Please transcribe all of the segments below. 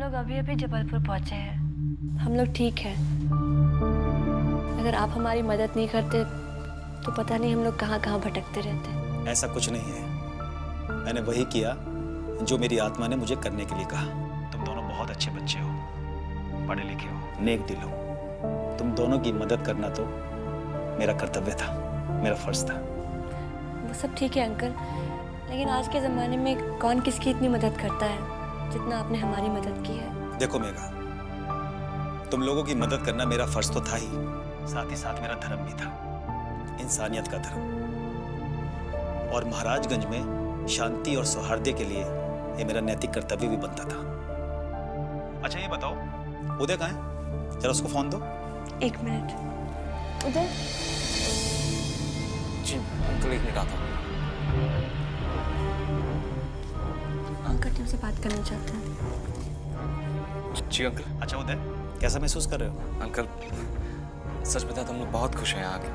लोग अभी अभी जबलपुर पहुंचे हैं। हम लोग ठीक हैं। अगर आप हमारी मदद नहीं करते तो पता नहीं हम लोग कहाँ कहाँ भटकते रहते। ऐसा कुछ नहीं है, मैंने वही किया जो मेरी आत्मा ने मुझे करने के लिए कहा। तुम दोनों बहुत अच्छे बच्चे हो, पढ़े लिखे हो, नेक दिल हो। तुम दोनों की मदद करना तो मेरा कर्तव्य था, मेरा फर्ज था। वो सब ठीक है अंकल, लेकिन आज के ज़माने में कौन किसकी इतनी मदद करता है जितना आपने हमारी मदद की है। देखो मेघा, तुम लोगों की मदद करना मेरा फर्ज तो था ही, साथ ही साथ मेरा धर्म भी था, इंसानियत का धर्म। और महाराजगंज में शांति और सौहार्द के लिए ये मेरा नैतिक कर्तव्य भी बनता था। अच्छा ये बताओ, उदय कहाँ है? जरा उसको फोन दो। 1 मिनट। उदय। जी अंकल, 1 मिनट आता हूँ। अंकल तुमसे बात करना चाहते हैं। जी अंकल। अच्छा उदय, कैसा महसूस कर रहे हो? अंकल सच बताया तो हम लोग बहुत खुश हैं आके।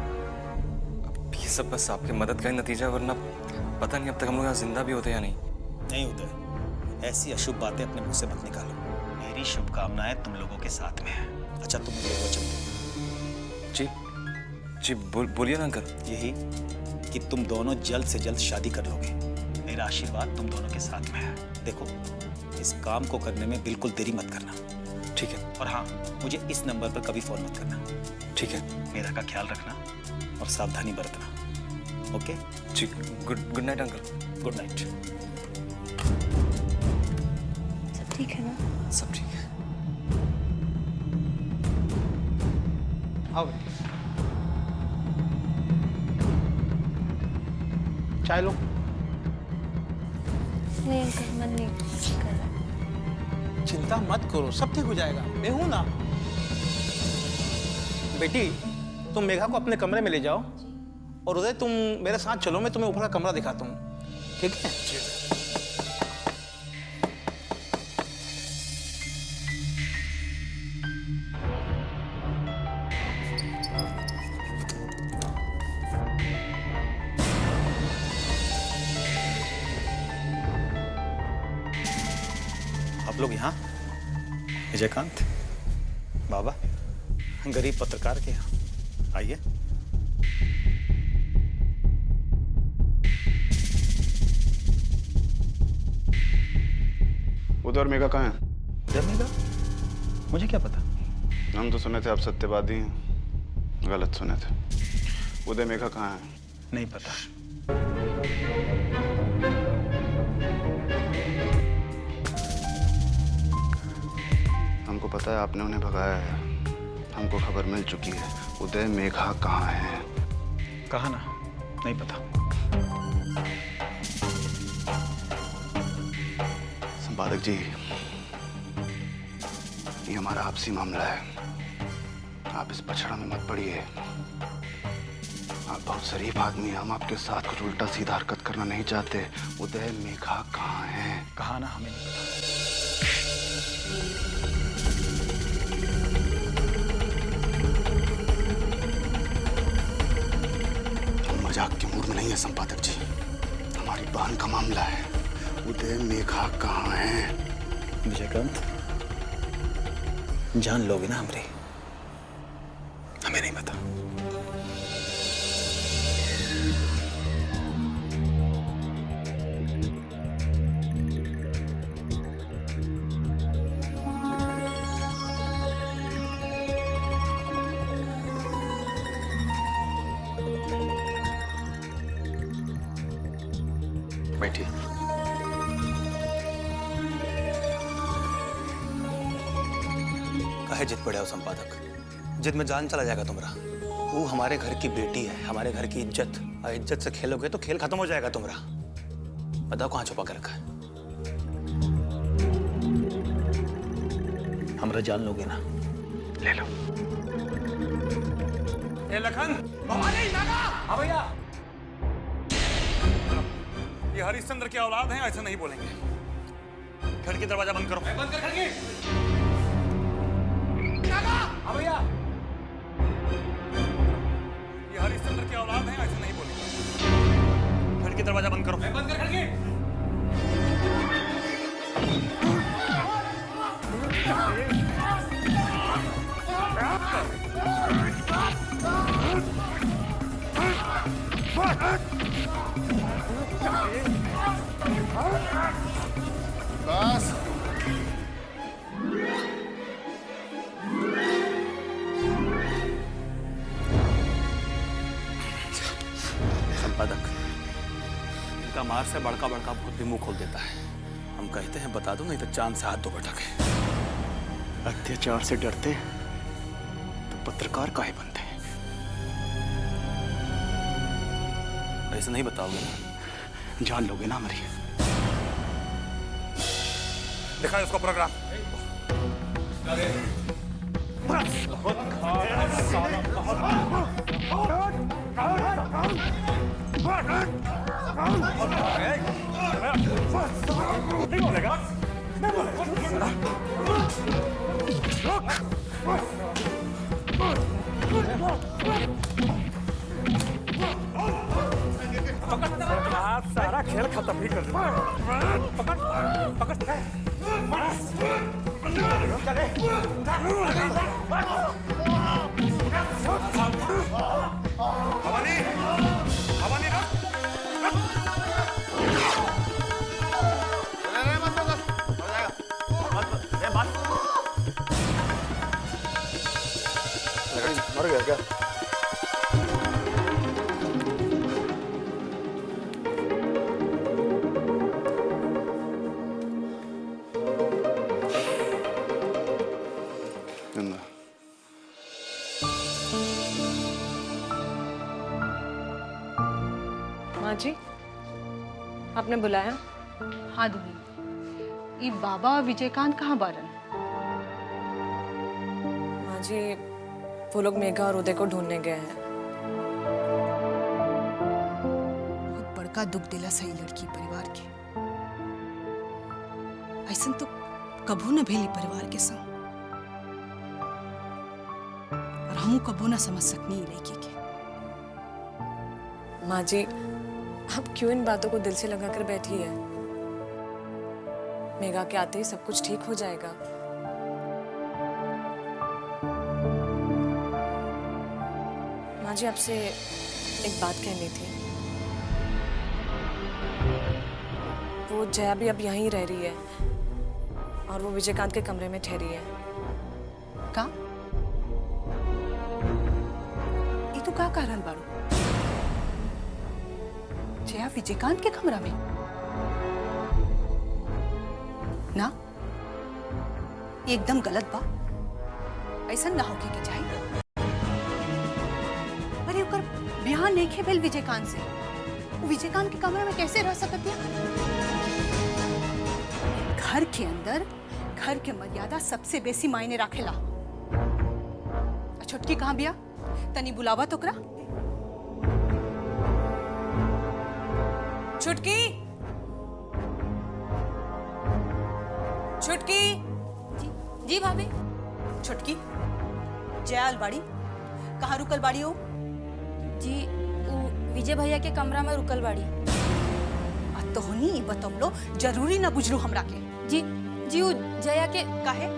अब ये सब बस आपकी मदद का ही नतीजा है, वरना पता नहीं अब तक हम लोग यहाँ जिंदा भी होते या नहीं। नहीं उदय, ऐसी अशुभ बातें अपने मुंह से मत निकालो। मेरी शुभकामनाएं तुम लोगों के साथ में है। अच्छा तुम मुझे वचन दो। जी जी बोलिए ना अंकल। यही कि तुम दोनों जल्द से जल्द शादी कर लोगे। मेरा आशीर्वाद तुम दोनों के साथ में है। देखो, इस काम को करने में बिल्कुल देरी मत करना। ठीक है। और हाँ, मुझे इस नंबर पर कभी फोन मत करना। ठीक है। मेरा का ख्याल रखना और सावधानी बरतना। ओके जी, good night uncle. Good night. सब ठीक है ना? सब ठीक है। आओ बेटी, चाय लो। नहीं अंकल, मन नहीं कर रहा। चिंता मत करो, सब ठीक हो जाएगा, मैं हूं ना। बेटी, तुम मेघा को अपने कमरे में ले जाओ और उदय तुम मेरे साथ चलो, मैं तुम्हें ऊपर का कमरा दिखाता हूँ, ठीक है? आप लोग यहाँ? विजयकांत बाबा, गरीब पत्रकार के यहाँ आइए। उधर मेघा कहाँ है? उधर मेघा? मुझे क्या पता? हम तो सुने थे आप सत्यवादी हैं। गलत सुने थे। उदय मेघा कहाँ है? नहीं पता। हमको पता है आपने उन्हें भगाया है। हमको खबर मिल चुकी है। उदय मेघा कहाँ है? कहा ना, नहीं पता। संपादक जी, ये हमारा आपसी मामला है। आप इस पछड़ा में मत पड़िए। आप बहुत शरीफ आदमी हैं। हम आपके साथ कुछ उल्टा सीधा हरकत करना नहीं चाहते। उदय मेघा कहाँ है? कहा ना, हमें नहीं पता। हम मजाक के मूड में नहीं है संपादक जी। हमारी बहन का मामला है। उदय मेघा कहाँ है? विजयकांत, जान लोगे ना हमरे? हमें नहीं पता। बैठिए। काहे जिद पड़े हो संपादक? जिद में जान चला जाएगा तुम्हारा। वो हमारे घर की बेटी है, हमारे घर की इज्जत। और इज्जत से खेलोगे तो खेल खत्म हो जाएगा तुम्हारा। बताओ कहाँ छुपा के रखा है? हमरा जान लोगे ना? ले लो। ए लखन, भवानी नागा, हाँ भैया। ये हरिश्चंद्र की औलाद हैं, ऐसे नहीं बोलेंगे। खिड़की दरवाजा बंद करो। बंद कर खिड़की। नागा, हाँ भैया। ये हरिश्चंद्र की औलाद हैं, ऐसे नहीं बोलेंगे। खिड़की दरवाजा बंद करो। बंद कर खिड़की। बस संपादक, इनका मार से बड़का बड़का भूत भी मुंह खोल देता है। हम कहते हैं बता दो, नहीं तो चांद से हाथ धो बैठोगे। अत्याचार से डरते तो पत्रकार काहे बनते हैं? ऐसे नहीं बताओगे ना, जान लोगे ना हमारी। दिखाए उसको प्रोग्राम। नहीं बोलेगा, नहीं बोलेगा। आज सारा खेल खत्म ही कर दूंगा। पकड़, पकड़। भवानी, भवानी ना। मर गया क्या? जिंदा। माँ जी, आपने बुलाया? हाँ दीदी, ये बाबा और विजयकांत कहाँ बारन? माँ जी, वो लोग मेघा और उदय को ढूंढने गए हैं। बहुत बड़का दुख दिला सही लड़की परिवार के। ऐसा तो कभू न भेली परिवार के संग, और हमू कभू न समझ सकनी लड़की के। माँ जी, आप क्यों इन बातों को दिल से लगाकर बैठी है? मेघा के आते ही सब कुछ ठीक हो जाएगा। माँ जी, आपसे एक बात कहनी थी। वो जया भी अब यहीं रह रही है और वो विजयकांत के कमरे में ठहरी है। का? ये तो का कारण बारू? जया विजयकांत के कमरा में ना? ये एकदम गलत बा। ऐसा ना होके के चाहिए। अरे ओकर ब्याह नहीं भेल विजयकांत से, वो विजयकांत के कमरे में कैसे रह सकती है? घर के अंदर घर के मर्यादा सबसे बेसी मायने राखेला। छोटकी कहाँ बिया? तनी बुलावा तो करा। छुटकी, छुटकी। जी भाभी। छोटकी, जया अलबाड़ी कहाँ रुकल बाड़ी हो? जी विजय भैया के कमरा में रुकल बाड़ी। तो होनी बतौलो जरूरी ना बुझलू हमरा के। जी जी वो जया के काहे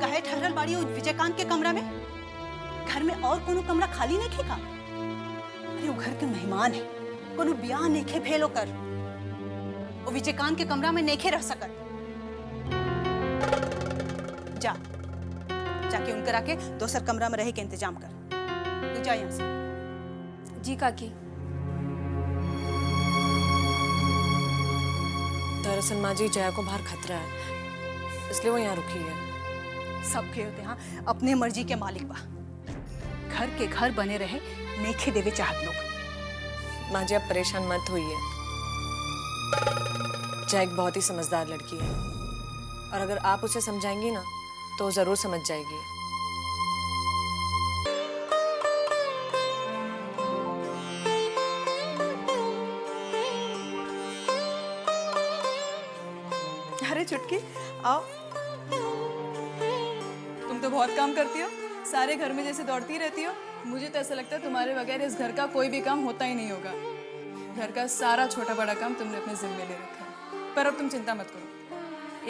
काहे ठहरल बाड़ी हो विजयकांत के कमरा में? घर में और कोनो कमरा खाली नहीं खेका? अरे वो घर के मेहमान है, कोनो ब्याह नहीं खे भेलो कर। वो विजयकांत के कमरा में नहीं खे रह सकत। जा जाके उनकर आके दोसर कमरा में रहे के इंतजाम कर। तू जा यहाँ से। जी काकी। दरअसल माँ जी, जया को बाहर खतरा है, इसलिए वो यहाँ रुकी है। सबके होते हाँ अपने मर्जी के मालिक बा। घर के घर बने रहे नेखे देवे चाहत लोग। माँ जी, आप परेशान मत होइए। जया एक बहुत ही समझदार लड़की है और अगर आप उसे समझाएंगी ना तो वो जरूर समझ जाएगी। अरे चुटकी आओ। तुम तो बहुत काम करती हो, सारे घर में जैसे दौड़ती रहती हो। मुझे तो ऐसा लगता है तुम्हारे बगैर इस घर का कोई भी काम होता ही नहीं होगा। घर का सारा छोटा बड़ा काम तुमने अपने जिम्मे ले रखा है। पर अब तुम चिंता मत करो,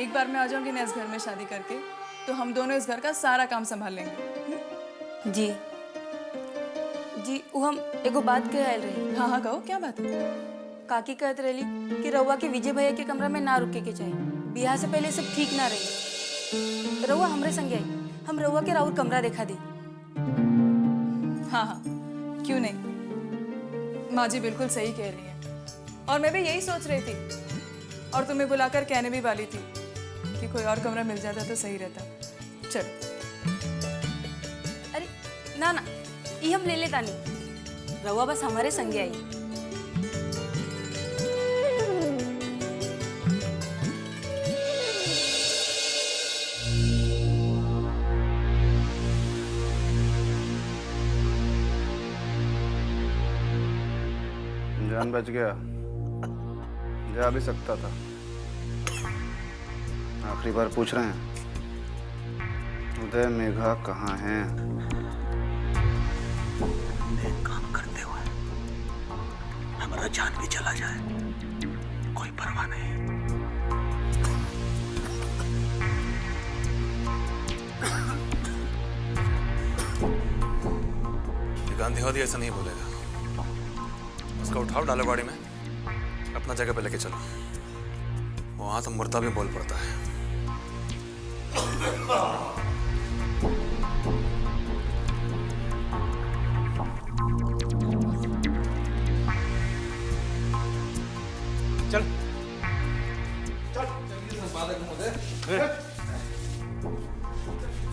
एक बार मैं आ जाऊंगी ना इस घर में शादी करके, तो हम दोनों इस घर का सारा काम संभाल लेंगे। जी जी वो हम एगो बात कह आयल रही। हाँ हाँ कहो, क्या बात है? काकी कहत रही कि रउआ के विजय भैया के कमरा में ना रुके के चाहिए, बियाह से पहले सब ठीक ना रही। रउआ हमरे संगे आई, हम रउआ के राउर कमरा दिखा दी। हाँ हाँ क्यों नहीं, माँ जी बिल्कुल सही कह रही है। और मैं भी यही सोच रही थी और तुम्हें बुलाकर कहने भी वाली थी कि कोई और कमरा मिल जाता तो सही रहता। चलो। अरे ना ना, ये हम ले लेता नहीं, रउआ बस हमारे संगे आई। जान बच गया, जा भी सकता था। आखिरी बार पूछ रहे हैं, उदय मेघा कहाँ हैं? नेक काम करते हुए हमारा जान भी चला जाए, कोई परवाह नहीं। गांधीवादी ऐसा नहीं बोलेगा। उसका उठाओ, डालो गाड़ी में, अपना जगह पे लेके चलो। वहां तो मुर्दा भी बोल पड़ता है। चल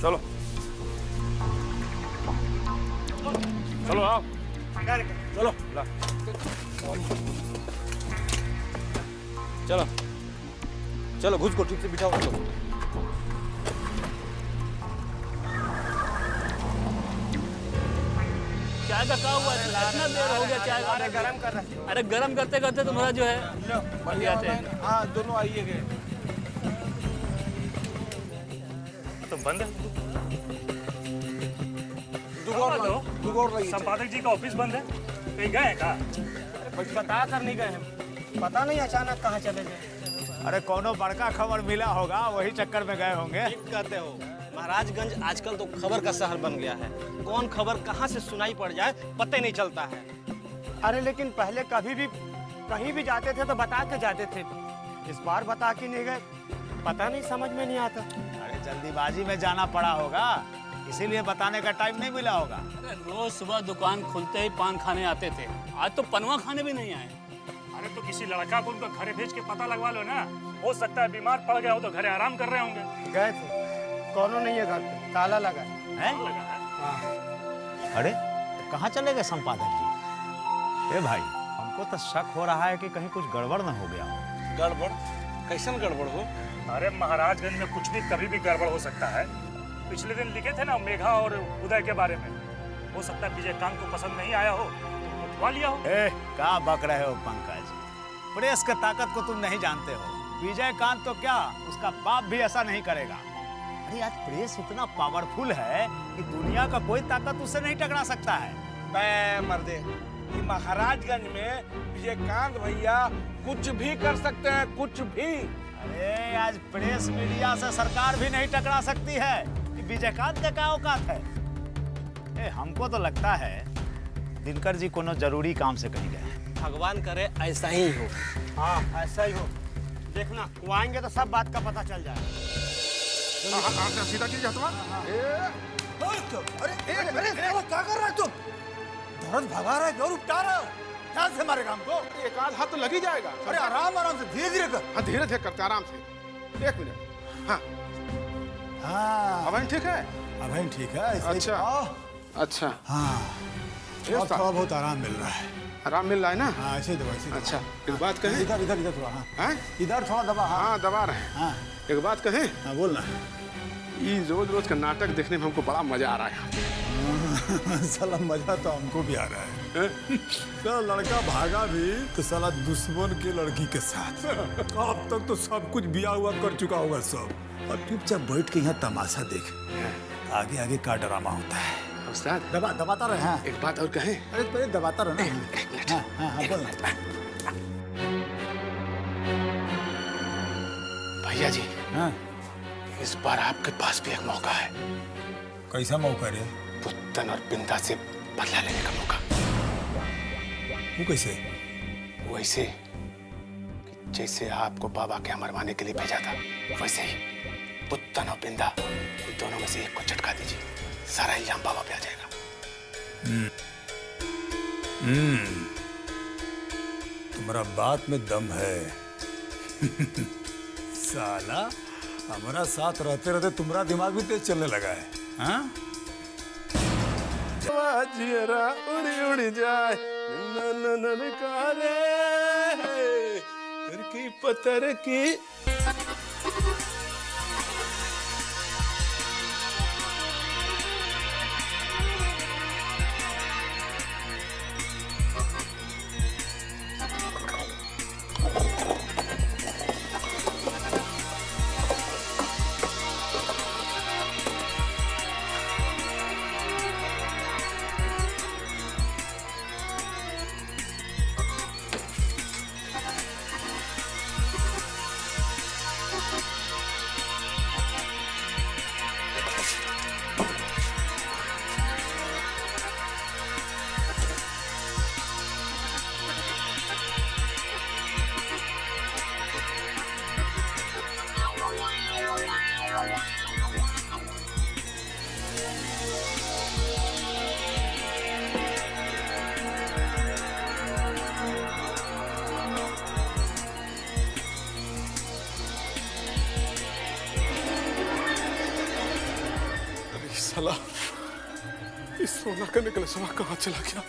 चलो चलो आओ, चलो ला। चलो चलो घुस को ठीक से बिठाओ। चलो चाय का क्या हुआ? इतना देर हो गया चाय का? अरे गरम कर रहा है। अरे गरम करते करते तुम्हारा जो है बन जाते हैं। हाँ दोनों आइए गए। तो बंद है। संपादक जी का ऑफिस बंद है, कहीं गए हैं का? बता कर नहीं गए हैं, पता नहीं अचानक कहाँ चले गए। अरे कोनो बड़का खबर मिला होगा, वही चक्कर में गए होंगे। कहते हो महाराजगंज आजकल तो खबर का शहर बन गया है, कौन खबर कहाँ से सुनाई पड़ जाए पता ही नहीं चलता है। अरे लेकिन पहले कभी भी कहीं भी जाते थे तो बता के जाते थे, इस बार बता के नहीं गए, पता नहीं, समझ में नहीं आता। अरे जल्दीबाजी में जाना पड़ा होगा, इसीलिए बताने का टाइम नहीं मिला होगा। अरे रोज सुबह दुकान खुलते ही पान खाने आते थे, आज तो पनवा खाने भी नहीं आए। अरे तो किसी लड़का को उनका घरे भेज के पता लगवा लो ना, हो सकता है बीमार पड़ गया हो तो घरे आराम कर रहे होंगे। गए थे, कौनो नहीं है घर पे, ताला लगा है? लगा है? हाँ। अरे कहाँ चले गए संपादक जी? ए भाई, हमको तो शक हो रहा है कि कहीं कुछ गड़बड़ न हो गया हो। गड़बड़? कैसन गड़बड़ हो? अरे महाराजगंज में कुछ भी कभी भी गड़बड़ हो सकता है। पिछले दिन लिखे थे ना मेघा और उदय के बारे में, हो सकता है विजयकांत को पसंद नहीं आया हो तो उठवा लिया हो। ए, क्या बक रहे हो पंकज? प्रेस की ताकत को तुम नहीं जानते हो। विजयकांत तो क्या, उसका बाप भी ऐसा नहीं करेगा। अरे आज प्रेस इतना पावरफुल है कि दुनिया का कोई ताकत उससे नहीं टकरा सकता है। बे मर्दे, कि महाराजगंज में विजयकांत भैया कुछ भी कर सकते हैं, कुछ भी। अरे आज प्रेस मीडिया से सरकार भी नहीं टकरा सकती है कि विजयकांत का क्या औकात है। ए, हमको तो लगता है दिनकर जी कोनो जरूरी काम से कहीं गए। भगवान करे ऐसा ही हो। हाँ ऐसा ही हो, देखना वो आएंगे तो सब बात का पता चल जाएगा। सीधा कीजिए हथवा। अरे क्या कर रहा है तुम? धरन भगा रहा है और उपटा रहा है, ध्यान से मारेगा हमको। एक आध हाथ तो लग ही जाएगा। अरे आराम आराम से, धीरे धीरे कर। हाँ धीरे धीरे करते, आराम से। एक मिनट। हाँ हाँ अब ठीक है? अब ठीक है। अच्छा अच्छा, हाँ थोड़ा बहुत आराम मिल रहा है। आराम मिल रहा है ना? हाँ ऐसे दबा, ऐसे अच्छा एक बात कहें? इधर इधर इधर थोड़ा। हाँ इधर थोड़ा दबा। हाँ दबा रहे हैं। हाँ एक बात कहें? हाँ बोलना। ये रोज रोज का नाटक देखने में हमको बड़ा मजा आ रहा है। साला मजा तो हमको भी आ रहा है। साला लड़का भागा भी तो साला दुश्मन के लड़की के साथ। अब तक तो सब कुछ बिया हुआ कर चुका होगा सब, और चुपचाप बैठ के यहाँ तमाशा देख। आगे आगे का ड्रामा होता है। उस्ताद दबाता रहे। हाँ एक बात और कहें? अरे पहले दबाता रहे ना। हाँ हाँ बोलना। भैया जी, हाँ इस बार आपके पास भी एक मौका है। कैसा मौका रे? पुत्तन और बिंदा से बदला लेने का मौका। वो कैसे? वैसे कि जैसे आपको बाबा के मरवाने के लिए भेजा था, वैसे ही पुत्तन और बिंदा, इन दोनों में से एक को चटका दीजिए, सारा इल्जाम बाबा पे आ जाएगा। तुम्हारा बात में दम है। साला हमारा साथ रहते रहते तुम्हारा दिमाग भी तेज चलने लगा है। हाँ? जियरा उड़ी उड़ी जाए की पत्थर की। साला इस सोना का नेकलेस कहाँ चला गया?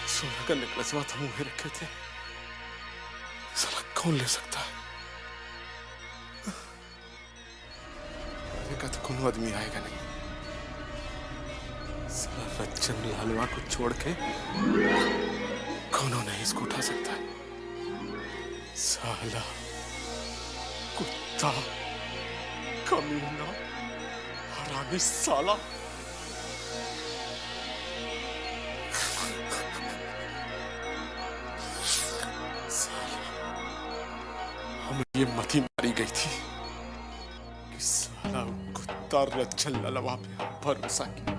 सोना का नेकलेस तो मुंह में रखे थे, साला कौन ले सकता है? का तो कौन आदमी आएगा नहीं। साला रज्जन लालवा को छोड़ के कौनों नहीं इसको उठा सकता है। साला कुत्ता, कमीना, हरामी साला। हमें ये मती मारी गई थी कि साला कुत्ता रज्जन लालवा पे भरोसा किया,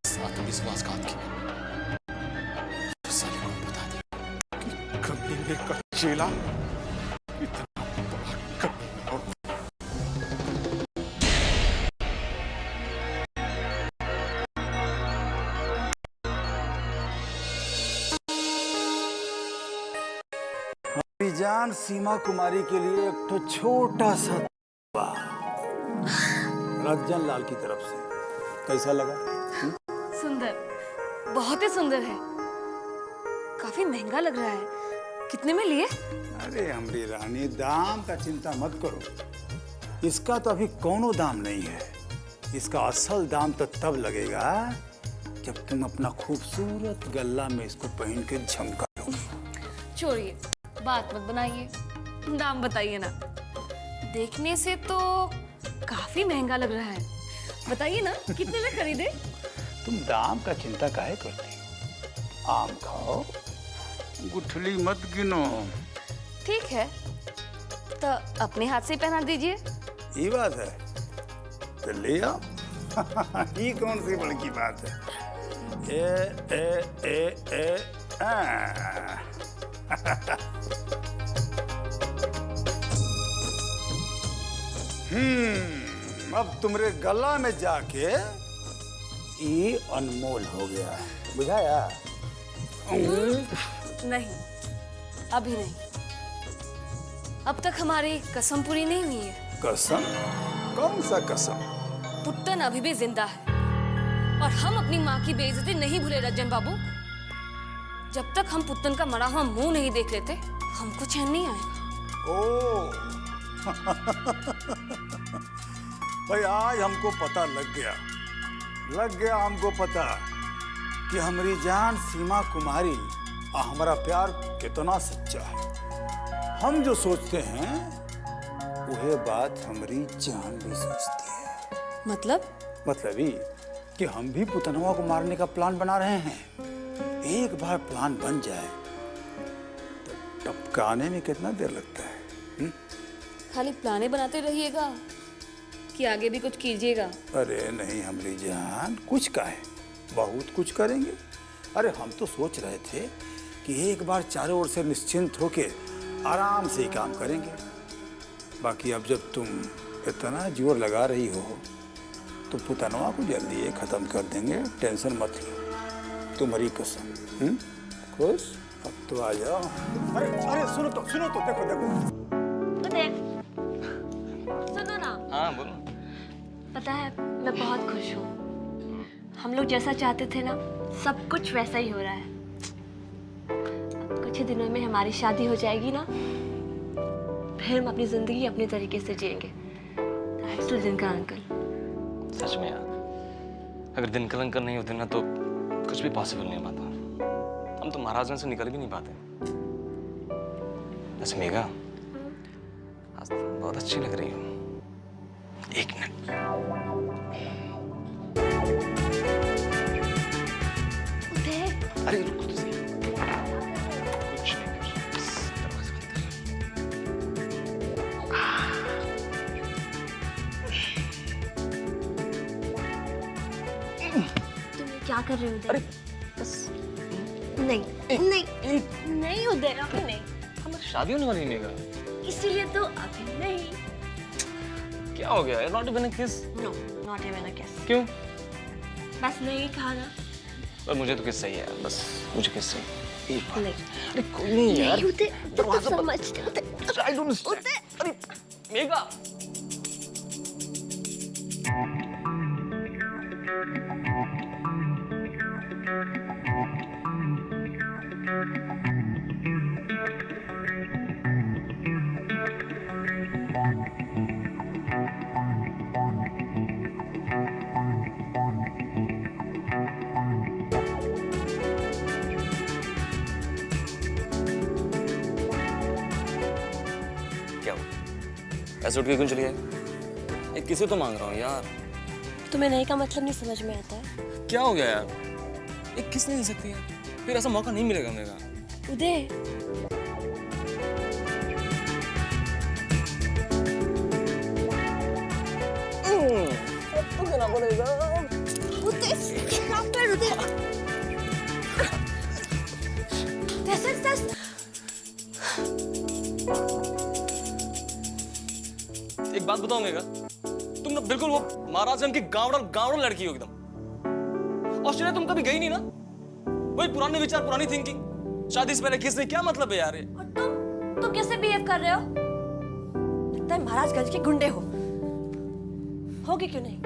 साथ विश्वासघात किया। साले को बता दिया कि कमीने का चेला इतना बड़ा कमीना होता। हमारी जान सीमा कुमारी के लिए एक तो छोटा सा रज्जन लाल की तरफ से कैसा लगा? सुंदर, बहुत ही सुंदर है। काफी महंगा लग रहा है। कितने में लिए? अरे हमारी रानी, दाम का चिंता मत करो, इसका तो अभी कोनो दाम नहीं है। इसका असल दाम तो तब लगेगा जब तुम अपना खूबसूरत गल्ला में इसको पहन के झमका लो। छोड़िए, बात मत बनाइए, दाम बताइए ना। देखने से तो काफी महंगा लग रहा है। बताइए ना, कितने में खरीदे? तुम दाम का चिंता काहे करती? आम खाओ, गुठली मत गिनो। ठीक है, तो अपने हाथ से पहना दीजिए। ये बात है तो ले आओ। ये कौन सी बड़ी बात है? ए ए ए ए आ। अब तुम्हारे गला में जाके ये अनमोल हो गया है, बुझाया? नहीं, अभी नहीं। अब तक हमारी कसम पूरी नहीं हुई है। कसम? कौन सा कसम? पुत्तन अभी भी जिंदा है और हम अपनी माँ की बेइज्जती नहीं भूले रज्जन बाबू। जब तक हम पुत्तन का मरा हुआ मुंह नहीं देख लेते, हमको चैन नहीं आएगा। ओ भाई, आज हमको पता लग गया हमको पता कि हमारी जान सीमा कुमारी और हमारा प्यार कितना सच्चा है। हम जो सोचते हैं वह बात हमारी जान भी सोचती है। मतलब ही कि हम भी पुतनवा को मारने का प्लान बना रहे हैं। एक बार प्लान बन जाए तो टपकाने में कितना देर लगता है? खाली प्लाने बनाते रहिएगा कि आगे भी कुछ कीजिएगा? अरे नहीं हमरी जान, कुछ का है, बहुत कुछ करेंगे। अरे हम तो सोच रहे थे कि एक बार चारों ओर से निश्चिंत होके आराम से ही काम करेंगे। बाकी अब जब तुम इतना जोर लगा रही हो तो पुतनवा को जल्दी ये खत्म कर देंगे, टेंशन मत लो, तुम्हारी कसम। खुश? अब तो आ जाओ। अरे अरे सुनो तो देखो देखो। सुनो ना। हाँ बोलो। पता है मैं बहुत खुश हूँ। हम लोग जैसा चाहते थे ना सब कुछ वैसा ही हो रहा है। अब कुछ ही दिनों में हमारी शादी हो जाएगी ना, फिर हम अपनी जिंदगी अपने तरीके से जिएंगे। Thanks to Dinkar uncle. सच में यार, अगर दिनकर अंकल नहीं होते ना तो कुछ भी पॉसिबल नहीं पाता। हम तो महाराजगंज से निकल भी नहीं पाते। वैसे मेघा, आज तुम बहुत अच्छी लग रही हो। एक मिनट। अरे रुको तो सही। कुछ नहीं, बस दरवाजा बंद कर। तुम क्या कर रहे हो उदय? अरे बस नहीं उदय, अभी नहीं। हमारी शादी होने वाली नहीं मेघा। इसीलिए तो अभी नहीं। क्या हो गया? नॉट इवन अ किस? नो, नॉट इवन अ किस। क्यों? बस नहीं कहा ना। पर मुझे तो किस चाहिए यार, बस मुझे किस चाहिए। एक बार। नहीं। अरे कोई नहीं यार। उदय, दरवाजा बंद। समझते उदय। I don't understand. अरे मेघा। क्या हुआ? ऐसे उठ के क्यों चली गई? किसे तो मांग रहा हूँ यार। तुम्हें नहीं का मतलब नहीं समझ में आता है? क्या हो गया यार? एक किस नहीं दे सकती है? फिर ऐसा मौका नहीं मिलेगा मेरा। उदय, तो देना पड़ेगा। उदय, stop कर उदय। This. एक बात बताओ मेघा, तुम ना बिल्कुल वो महाराजगंज की गावड़ा लड़की हो एकदम। ऑस्ट्रेलिया तुम कभी गई नहीं ना? वही पुराने विचार, पुरानी थिंकिंग। शादी से पहले किसने क्या मतलब है यार ये? और तुम कैसे बिहेव कर रहे हो? लगता है महाराजगंज के गुंडे होगे क्यों नहीं?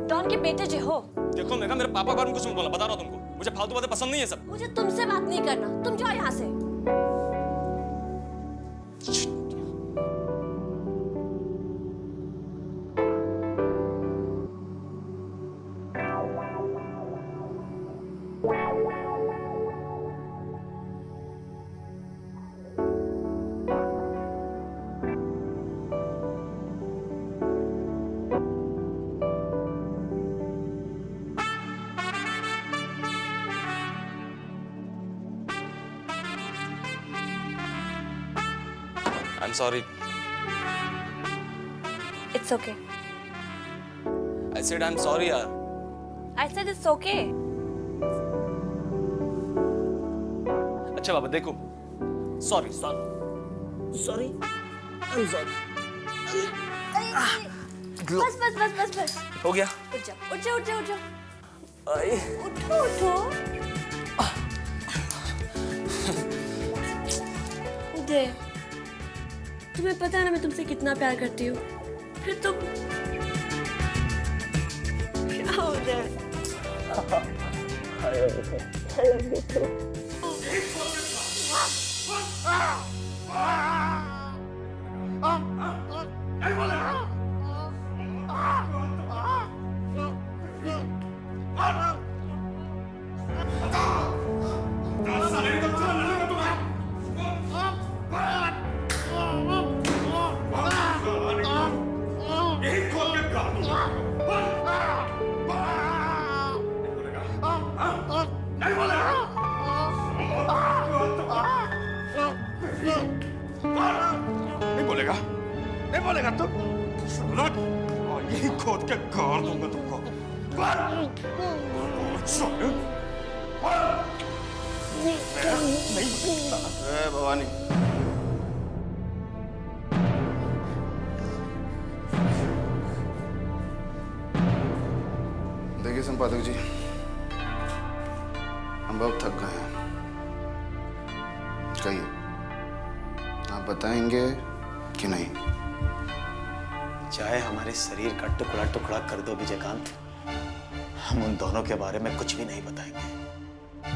डॉन के बेटे जो हो। देखो मेघा, मेरे पापा के बारे में कुछ मत बोलना, बता रहा हूँ तुमको। मुझे फालतू बातें पसंद नहीं है सब। मुझे तुमसे बात नहीं करना, तुम जाओ यहाँ से। I'm sorry. It's okay. I said I'm sorry यार। I said it's okay. अच्छा बाबा देखो, sorry. I'm sorry. बस। हो गया? उठ जाओ। आई। उठो। उदय, तुम्हें पता है ना मैं तुमसे कितना प्यार करती हूँ। फिर तुम क्या उदय? बोलेगा तू? यही खोद के गाड़ दूंगा तुमको। भवानी, देखिए संपादक जी, हम बहुत थक गए हैं। कहिए, आप बताएंगे कि नहीं? चाहे हमारे शरीर का टुकड़ा टुकड़ा कर दो विजयकांत, हम उन दोनों के बारे में कुछ भी नहीं बताएंगे।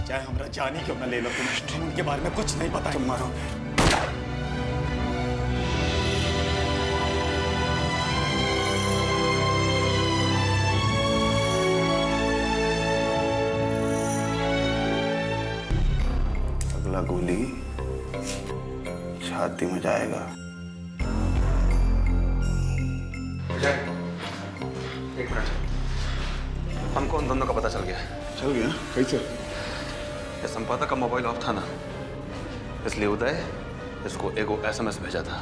चाहे हमारा जानी क्यों न ले लो तुम, हम उनके बारे में कुछ नहीं बताएंगे। तुम मारोगे? अगला गोली छाती में जाएगा। एक मिनट, हमको उन दोनों का पता चल गया। चल गया? कैसे? ये संपादक का मोबाइल ऑफ था ना, इसलिए उदय इसको एगो एसएमएस भेजा था।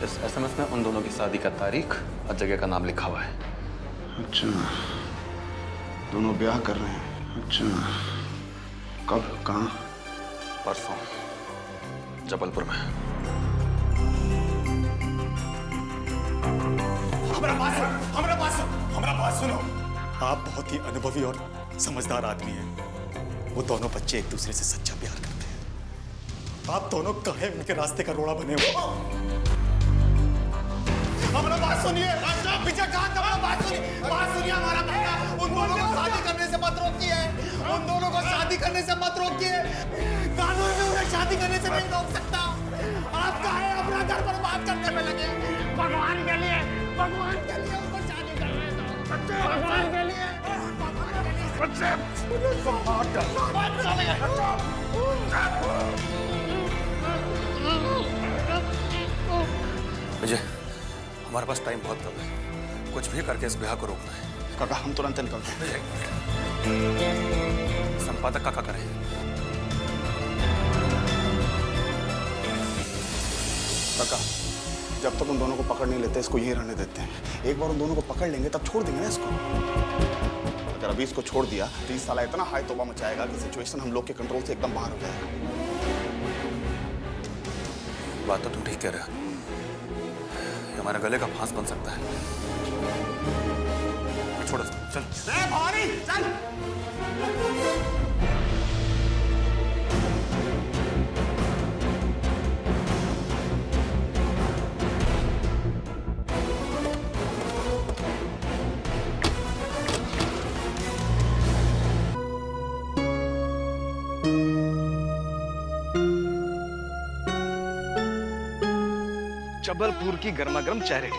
इस एसएमएस में उन दोनों की शादी का तारीख और जगह का नाम लिखा हुआ है। अच्छा, दोनों ब्याह कर रहे हैं। अच्छा, कब, कहाँ? परसों जबलपुर में। हमारा बात सुनो। आप बहुत ही अनुभवी और समझदार आदमी हैं। वो दोनों बच्चे एक दूसरे से सच्चा प्यार करते हैं। आप दोनों काहे उनके रास्ते का रोड़ा बने हो? हमारा बात सुनिए, विजयकांत, हमारा बात सुनिए हमारा भैया। उन दोनों को शादी करने से मत रोकिए। उन दोनों को शादी करने से मत रोकिए। कानून में उन्हें शादी करने से नहीं रोक सकता। आप काहे अपना घर बर्बाद करने में लगे? भगवान के लिए उनको शादी करने दो। भगवान के लिए। विजय, हमारे पास टाइम बहुत कम है, कुछ भी करके इस ब्याह को रोकना है। काका, हम तुरंत निकलते हैं। संपादक का करें? काका, जब तक उन दोनों को पकड़ नहीं लेते, इसको यहीं रहने देते हैं। एक बार उन दोनों को पकड़ लेंगे तब छोड़ देंगे ना इसको। अगर अभी इसको छोड़ दिया तो इस साला इतना हाई तौबा मचाएगा कि सिचुएशन हम लोग के कंट्रोल से एकदम बाहर हो जाएगा। बात तो तुम ठीक कह रहे हो, ये हमारे गले का फांस बन सकता है। छोड़ो, चल। भारी, चल। जबलपुर की गर्मा गर्म चेहरे।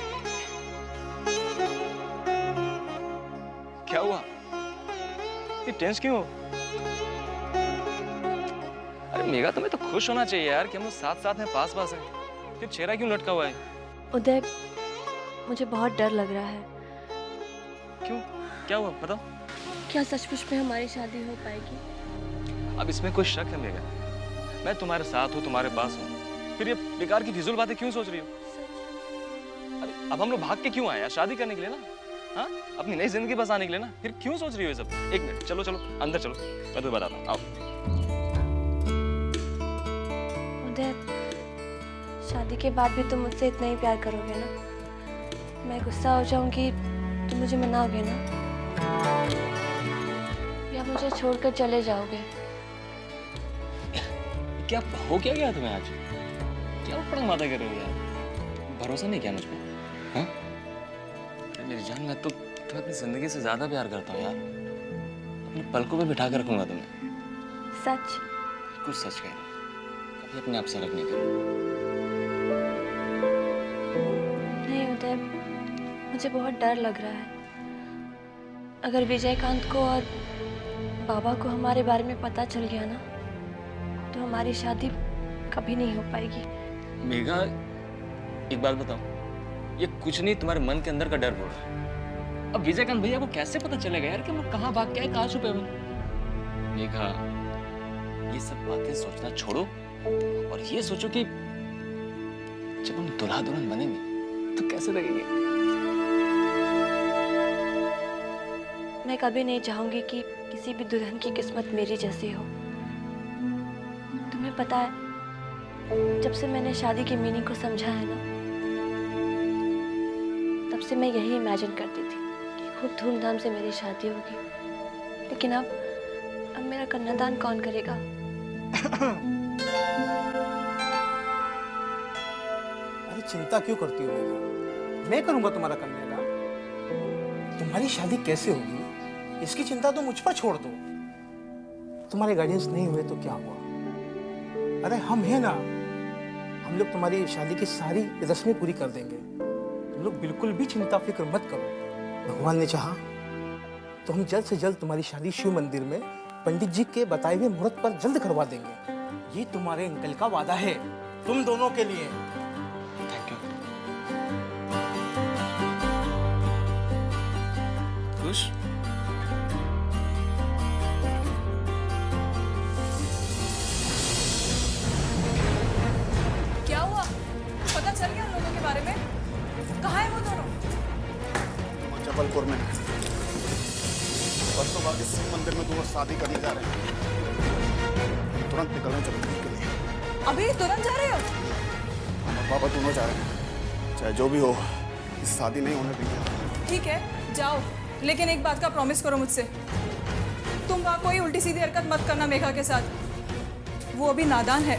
क्या हुआ? ये टेंस क्यों हो? अरे मेघा, तुम्हें तो खुश होना चाहिए यार कि हम लोग साथ साथ हैं, पास पास हैं। फिर चेहरा क्यों लटका हुआ है? उदय, मुझे बहुत डर लग रहा है। क्यों? क्या हुआ बताओ? क्या सचमुच में हमारी शादी हो पाएगी? अब इसमें कोई शक है मेघा? मैं तुम्हारे साथ हूँ, तुम्हारे पास हूँ, फिर ये बेकार की फिजूल बातें क्यों सोच रही हो? अरे अब हम लोग भाग के क्यों आए यार? शादी करने के लिए ना, हाँ? अपनी नई जिंदगी बसाने के लिए ना। फिर क्यों सोच रही हो ये सब? एक मिनट, चलो चलो अंदर चलो, मैं तुम्हें बताता हूँ। आओ। उदय, शादी के बाद भी तुम मुझसे इतना ही प्यार करोगे ना? मैं गुस्सा हो जाऊंगी तो मुझे मनाओगे ना? या मुझे छोड़कर चले जाओगे? क्या हो क्या गया तुम्हें आज? क्या ऊपर माता कर रहे हो यार? भरोसा नहीं किया मुझ पे? हाँ? मेरी जान, मैं तो तुम्हें अपनी जिंदगी से ज्यादा प्यार करता हूँ यार। अपने पलकों पे बिठा कर रखूंगा तुम्हें। सच? कुछ सच कह रही, कभी अपने आप से अलग नहीं करूँ। नहीं उदय, मुझे बहुत डर लग रहा है। अगर विजयकांत को और बाबा को हमारे बारे में पता चल गया ना, तो हमारी शादी कभी नहीं हो पाएगी। मेघा, एक बात बताओ, ये कुछ नहीं, तुम्हारे मन के अंदर का डर बोल रहा है। अब विजयकांत भैया को कैसे पता चलेगा यार कि हम लोग कहाँ भाग के आए, कहाँ छुपे हुए? मेघा, ये सब बातें सोचना छोड़ो और ये सोचो कि जब हम दुल्हा दुल्हन बनेंगे तो कैसे लगेंगे? मैं कभी नहीं चाहूंगी कि किसी भी दुल्हन की किस्मत मेरी जैसी हो। तुम्हें पता है, जब से मैंने शादी की मीनिंग को समझा है ना, तब से मैं यही इमेजिन करती थी कि खूब धूमधाम से मेरी शादी होगी। लेकिन अब मेरा कन्यादान कौन करेगा? अरे चिंता क्यों करती हो मेघा? मैं करूंगा तुम्हारा कन्यादान। तुम्हारी शादी कैसे होगी इसकी चिंता तो मुझ पर छोड़ दो। तुम्हारे गाइडेंस नहीं हुए तो क्या हुआ? अरे हम हैं ना, हम लोग तुम्हारी शादी की सारी रस्में पूरी कर देंगे। तुम लोग बिल्कुल भी चिंता फिक्र मत करो। भगवान ने चाहा तो हम जल्द से जल्द तुम्हारी शादी शिव मंदिर में पंडित जी के बताए हुए मुहूर्त पर जल्द करवा देंगे। ये तुम्हारे अंकल का वादा है तुम दोनों के लिए। Thank you. खुश? क्या हुआ? पता चल गया उन लोगों के बारे में? कहाँ है वो दोनों? जबलपुर में परसों बाद इस शिव मंदिर में दोनों शादी करने जा रहे हैं। तुरंत निकल रहे हैं जबलपुर के लिए। अभी तुरंत जा रहे हो? हम पापा दोनों जा रहे हैं, चाहे जो भी हो इस शादी नहीं होने देंगे। ठीक है जाओ, लेकिन एक बात का प्रॉमिस करो मुझसे, तुम वहाँ कोई उल्टी सीधी हरकत मत करना मेघा के साथ। वो अभी नादान है,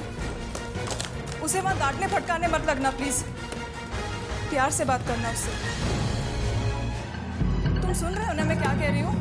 उसे वहाँ डांटने फटकारने मत लगना प्लीज। प्यार से बात करना उससे। तुम सुन रहे हो ना मैं क्या कह रही हूँ?